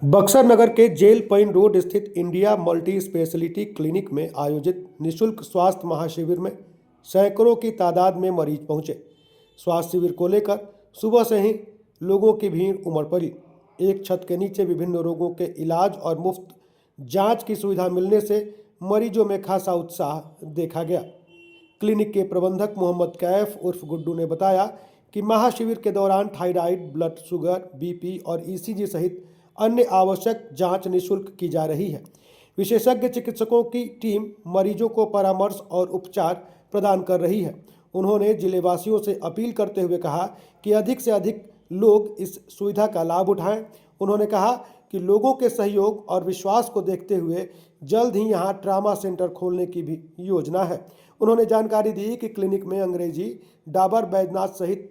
बक्सर नगर के jail point road स्थित India multi speciality clinic में आयोजित निशुल्क स्वास्थ्य महाशिविर में सैकड़ों की तादाद में मरीज पहुंचे। स्वास्थ्य शिविर को लेकर सुबह से ही लोगों की भीड़ उमड़ पड़ी। एक छत के नीचे विभिन्न रोगों के इलाज और मुफ्त जांच की सुविधा मिलने से मरीजों में खासा उत्साह देखा गया। क्लिनिक के प्रबंधक मोहम्मद कैफ उर्फ गुड्डू ने बताया कि महाशिविर के दौरान थायराइड, ब्लड शुगर, बीपी और ईसीजी सहित अन्य आवश्यक जांच निःशुल्क की जा रही है। विशेषज्ञ चिकित्सकों की टीम मरीजों को परामर्श और उपचार प्रदान कर रही है। उन्होंने जिलेवासियों से अपील करते हुए कहा कि अधिक से अधिक लोग इस सुविधा का लाभ उठाएं। उन्होंने कहा कि लोगों के सहयोग और विश्वास को देखते हुए जल्द ही यहां ट्रामा सेंटर खोलने की भी योजना है। उन्होंने जानकारी दी कि क्लिनिक में अंग्रेजी, डाबर, बैद्यनाथ सहित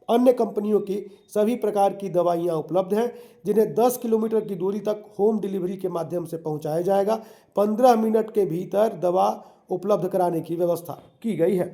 अन्य कंपनियों की सभी प्रकार की दवाइयां उपलब्ध हैं, जिन्हें 10 किलोमीटर की दूरी तक होम डिलीवरी के माध्यम से पहुंचाया जाएगा। 15 मिनट के भीतर दवा उपलब्ध कराने की व्यवस्था की गई है।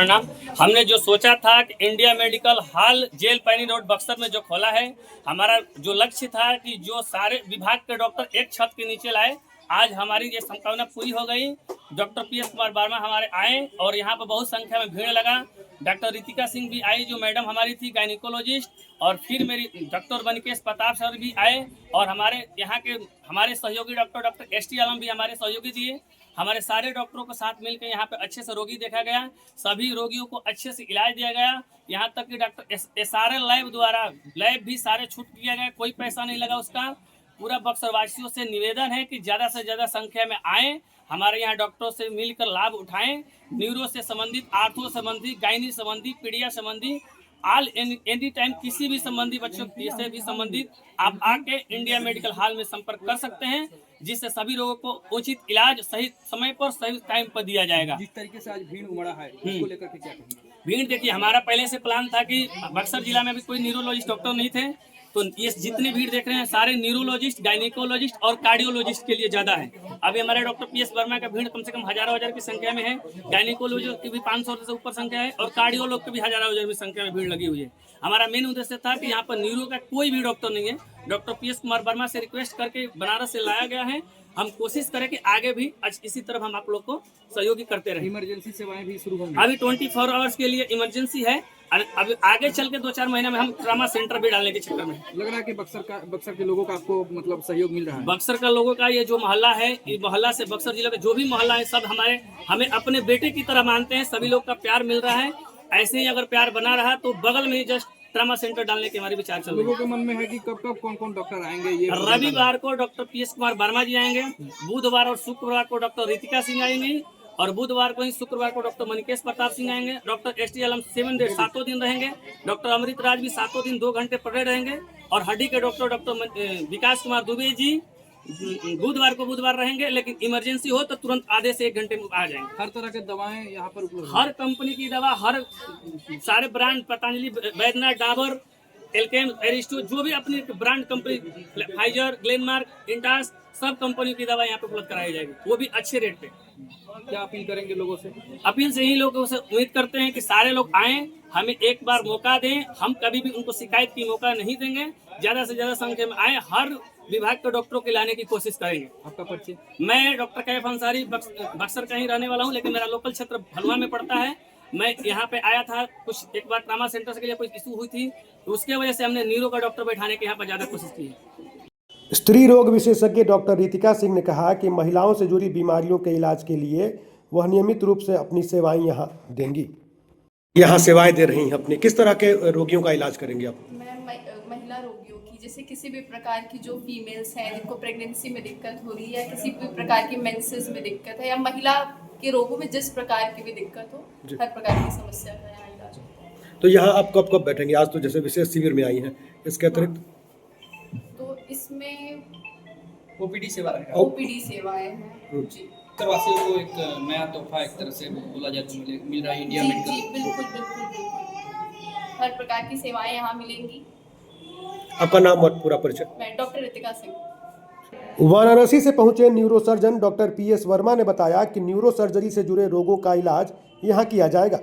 हमने जो सोचा था कि इंडिया मेडिकल हॉल जेल पैनी रोड बक्सर में जो खोला है, हमारा जो लक्ष्य था कि जो सारे विभाग के डॉक्टर एक छत के नीचे लाए, आज हमारी ये संभावना पूरी हो गई। डॉक्टर पीएस कुमार वर्मा हमारे आए और यहाँ पर बहुत संख्या में भीड़ लगा। डॉक्टर रितिका सिंह भी आई, जो मैडम हमारी थी गायनिकोलॉजिस्ट, और फिर मेरी डॉक्टर बनिकेश प्रताप सर भी आए, और हमारे यहाँ के हमारे सहयोगी डॉक्टर एसटी आलम भी हमारे सहयोगी दिए। हमारे सारे डॉक्टरों के साथ मिलकर यहाँ पे अच्छे से रोगी देखा गया, सभी रोगियों को अच्छे से इलाज दिया गया। यहाँ तक कि डॉक्टर SRL लैब द्वारा लैब भी सारे छूट दिया गया, कोई पैसा नहीं लगा उसका। पूरा बक्सर वासियों से निवेदन है कि ज़्यादा से ज़्यादा संख्या में आएँ, हमारे यहाँ डॉक्टरों से मिलकर लाभ उठाएं। न्यूरो से संबंधित, आर्थो संबंधी, गायनी संबंधी, पीडिया संबंधी, ऑल एनी टाइम किसी भी संबंधी बच्चों से भी संबंधित आप आके इंडिया मेडिकल हॉल में संपर्क कर सकते हैं, जिससे सभी लोगों को उचित इलाज सही समय पर सही टाइम पर दिया जाएगा। जिस तरीके से आज भीड़ उमड़ा है, उसको लेकर के क्या कहेंगे? भीड़ देखिए, हमारा पहले से प्लान था कि बक्सर जिला में भी कोई न्यूरोलॉजिस्ट डॉक्टर नहीं थे, तो ये जितनी भीड़ देख रहे हैं सारे न्यूरोलॉजिस्ट, गायनिकोलॉजिस्ट और कार्डियोलॉजिस्ट के लिए ज़्यादा है। अभी हमारे डॉक्टर पीएस वर्मा का भीड़ कम से कम हजारों की संख्या में है। गायनिकोलॉजिस्ट की भी 500 से ऊपर संख्या है, और कार्डियोलॉग की भी हजारों की संख्या में भीड़ लगी हुई है। हमारा मेन उद्देश्य था कि यहाँ पर न्यूरो का कोई भी डॉक्टर नहीं है। डॉक्टर पीएस कुमार वर्मा से रिक्वेस्ट करके बनारस से लाया गया है। हम कोशिश करें कि आगे भी इसी तरफ हम आप लोग को सहयोगी करते रहें। इमरजेंसी सेवाएं भी शुरू होंगी। अभी 24 आवर्स के लिए इमरजेंसी है, और अभी आगे चल के 2-4 महीने में हम ट्रामा सेंटर भी डालने के चक्कर में। लग रहा है कि बक्सर के लोगों का आपको मतलब सहयोग मिल रहा है। बक्सर का लोगों का ये जो मोहल्ला है, इस मोहल्ला से बक्सर जिले का जो भी मोहल्ला है, सब हमें अपने बेटे की तरह मानते हैं। सभी लोग का प्यार मिल रहा है। ऐसे ही अगर प्यार बना रहा तो बगल में ही जस्ट ट्रामा सेंटर डालने के हमारे विचार चल रहे हैं। लोगों के मन में है कि कब कौन डॉक्टर आएंगे। ये रविवार को डॉक्टर पीएस कुमार वर्मा जी आएंगे, बुधवार और शुक्रवार को डॉक्टर रितिका सिंह आएंगी, और बुधवार को ही शुक्रवार को डॉक्टर मनिकेश प्रताप सिंह आएंगे। डॉक्टर एसटी आलम 7 डेज 7 दिन रहेंगे। डॉक्टर अमृत राज भी 7 दिन 2 घंटे पर डे रहेंगे, और हड्डी के डॉक्टर विकास कुमार दुबे जी बुधवार को बुधवार रहेंगे, लेकिन इमरजेंसी हो तो तुरंत आधे से 1 घंटे में आ जाएंगे। हर तरह के दवाएं यहाँ पर उपलब्ध, हर कंपनी की दवा, हर सारे ब्रांड, पतंजलि, बैद्यनाथ, डाबर, एल्केम, एरिस्टो, जो भी अपनी brand company, Pfizer, Glenmark, Intas, सब कंपनी की दवा यहाँ पे उपलब्ध कराई जाएगी, वो भी अच्छे रेट पे। क्या अपील करेंगे लोगों से? अपील से ही लोगों से उम्मीद करते हैं कि सारे लोग आएं, हमें एक बार मौका दें। हम कभी भी उनको शिकायत की मौका नहीं देंगे। ज़्यादा से ज़्यादा संख्या में आए, हर विभाग के डॉक्टरों को लाने की कोशिश करेंगे। आपका परिचय? मैं डॉक्टर कैफ अंसारी बक्सर का ही रहने वाला हूँ, लेकिन मेरा लोकल क्षेत्र भलुआ में पड़ता है। मैं यहाँ पे आया था एक बार ट्रामा सेंटर के लिए कुछ इशू हुई थी, तो उसके वजह से हमने न्यूरो का डॉक्टर बैठाने की यहाँ पर ज़्यादा कोशिश की है। स्त्री रोग विशेषज्ञ डॉक्टर रितिका सिंह ने कहा कि महिलाओं से जुड़ी बीमारियों के इलाज के लिए वह नियमित रूप से अपनी सेवाएं यहां देंगी। यहां सेवाएं दे रही हैं अपनी। किस तरह के रोगियों का इलाज करेंगे आप? मैं महिला रोगियों की, जैसे किसी भी प्रकार की जो फीमेल्स हैं जिनको प्रेगनेंसी में दिक्कत हो रही है, या किसी भी प्रकार की मेंसेस में दिक्कत है, या महिला के रोगों में जिस प्रकार की भी दिक्कत हो, हर प्रकार की समस्या का यहाँ इलाज होता है। तो यहाँ आप कब बैठेंगे? आज तो जैसे विशेष शिविर में आई हैं, इसके अतिरिक्त तो इसमें ओपीडी सेवा रहेगा। ओपीडी सेवाएं हैं जी। वासियों को एक नया तोहफा एक तरह से बोला जाए तो मिल रहा है इंडिया जी मेडिकल। जी, बिल्कुल। हर प्रकार की सेवाएं यहाँ मिलेंगी। आपका नाम और पूरा परिचय? मैं डॉक्टर रितिका सिंह। वाराणसी से पहुंचे न्यूरोसर्जन डॉक्टर पीएस वर्मा ने बताया कि न्यूरो सर्जरी से जुड़े रोगों का इलाज यहां किया जाएगा।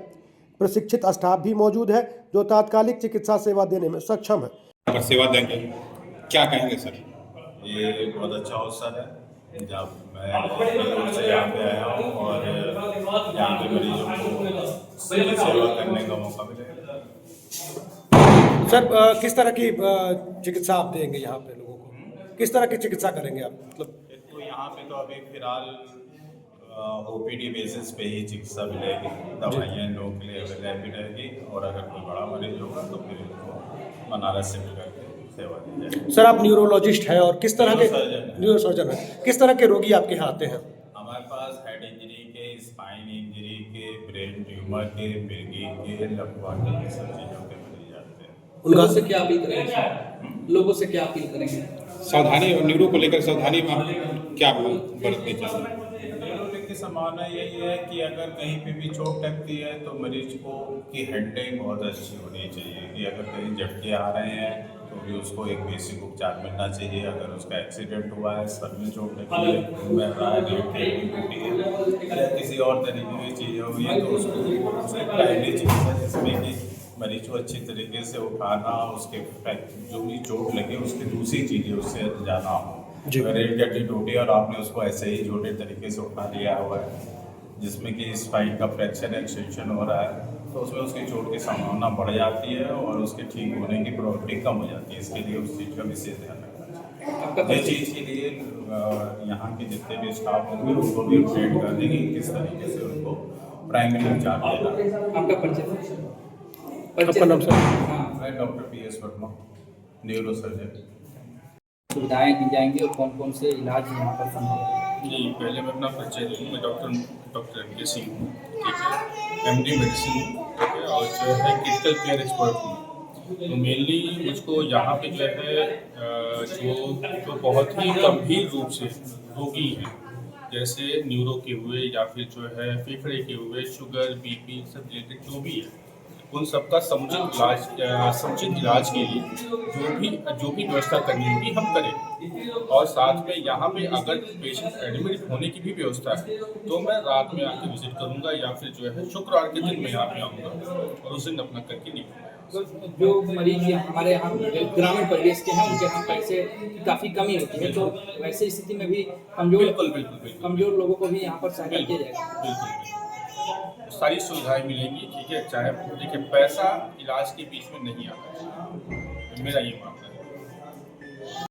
प्रशिक्षित स्टाफ भी मौजूद है जो तात्कालिक चिकित्सा सेवा देने में सक्षम है। सेवा देंगे, क्या कहेंगे सर? ये बहुत अच्छा अवसर है जब मैं इंदौर से यहाँ पे आया हूँ और यहाँ के मरीजों को सेवा करने का मौका मिलेगा। सर किस तरह की चिकित्सा आप देंगे यहाँ पे लोगों को, किस तरह की चिकित्सा करेंगे आप? मतलब एक तो यहाँ पे तो अभी फिलहाल OPD बेसिस पे ही चिकित्सा मिलेगी, दवाइयाँ लोगों के लिए अवेलेबल रहेगी और अगर कोई बड़ा मरीज होगा तो फिर उनको बनारस शिफ्ट करके सेवा दी जाएगी। सर आप न्यूरोलॉजिस्ट हैं और किस तरह के न्यूरोसर्जन। न्यूरोसर्जन हैं, किस तरह के रोगी आपके यहाँ आते हैं? हमारे पास हेड इंजरी के, स्पाइन इंजरी के, ब्रेन ट्यूमर के, मिर्गी के, लकवा के, ये सब चीज़ों के मरीज आते हैं। लोगों से क्या अपील करेंगे? लोगों से क्या अपील करेंगे? सावधानी और न्यूरो को लेकर सावधानी क्या बरतनी चाहिए? न्यूरो की संभावना यही है कि अगर कहीं पे भी चोट लगती है तो मरीज को की हैंडलिंग बहुत अच्छी होनी चाहिए कि अगर कहीं झटके आ रहे हैं तो भी उसको एक बेसिक उपचार मिलना चाहिए। अगर उसका एक्सीडेंट हुआ है, सर में चोट लगी है, खून बह रहा है, टूटी है या किसी और तरीके की चीज़ें हुई है तो उसको उसकी प्राइमरी चिकित्सा जिसमें कि मरीज को अच्छी तरीके से उठाना, उसके जो भी चोट लगे उसकी दूसरी चीज़ें उससे जाना हो। अगर एक हड्डी टूटी और आपने उसको ऐसे ही छोटे तरीके से उठा लिया हुआ है जिसमें कि स्पाइन का फ्रैक्चर एक्सटेंशन हो रहा है तो उसमें उसकी चोट की संभावना बढ़ जाती है और उसके ठीक होने की प्रोबेबिलिटी कम हो जाती है। इसके लिए उस चीज़ का विशेष ध्यान रखना चाहिए। ये चीज़ के लिए यहाँ के जितने भी स्टाफ होंगे उनको भी ट्रेन कर देंगे किस तरीके से उनको प्राइमरी उपचार देना। आपका परिचय? आपका नाम सर? हाँ, मैं डॉक्टर PS वर्मा, न्यूरोसर्जन। सुविधाएं दी जाएंगी और कौन कौन से इलाज यहाँ पर संभव है? जी, पहले मैं अपना परिचय दूँ। मैं डॉक्टर MK सिंह हूँ, ठीक है, MD मेडिसिन हूँ, ठीक है, और जो है क्रिटिकल केयर एक्सपर्ट हूँ। तो मेनली मुझको यहाँ पे जो है जो बहुत ही गंभीर रूप से रोगी हैं जैसे न्यूरो के हुए या फिर जो है फेफड़े के हुए, शुगर, BP सब रिलेटेड जो भी है उन सबका समुचित इलाज के लिए जो भी व्यवस्था करनी होगी हम करें। और साथ में यहाँ पे अगर पेशेंट एडमिट होने की भी व्यवस्था है तो मैं रात में आके विजिट करूँगा या फिर जो है शुक्रवार के दिन मैं यहाँ पे आऊँगा और उस दिन अपना करके निकलूँगा। जो मरीज हमारे यहाँ ग्रामीण परिवेश के हैं उनके यहाँ पैसे की काफ़ी कमी होती है तो वैसे स्थिति में भी बिल्कुल कमजोर लोगों को भी यहाँ पर सहायता किया जाएगा। बिल्कुल सारी सुविधाएं मिलेंगी, ठीक है। चाहे देखिए पैसा इलाज के बीच में नहीं आता, मेरा ये मानना है।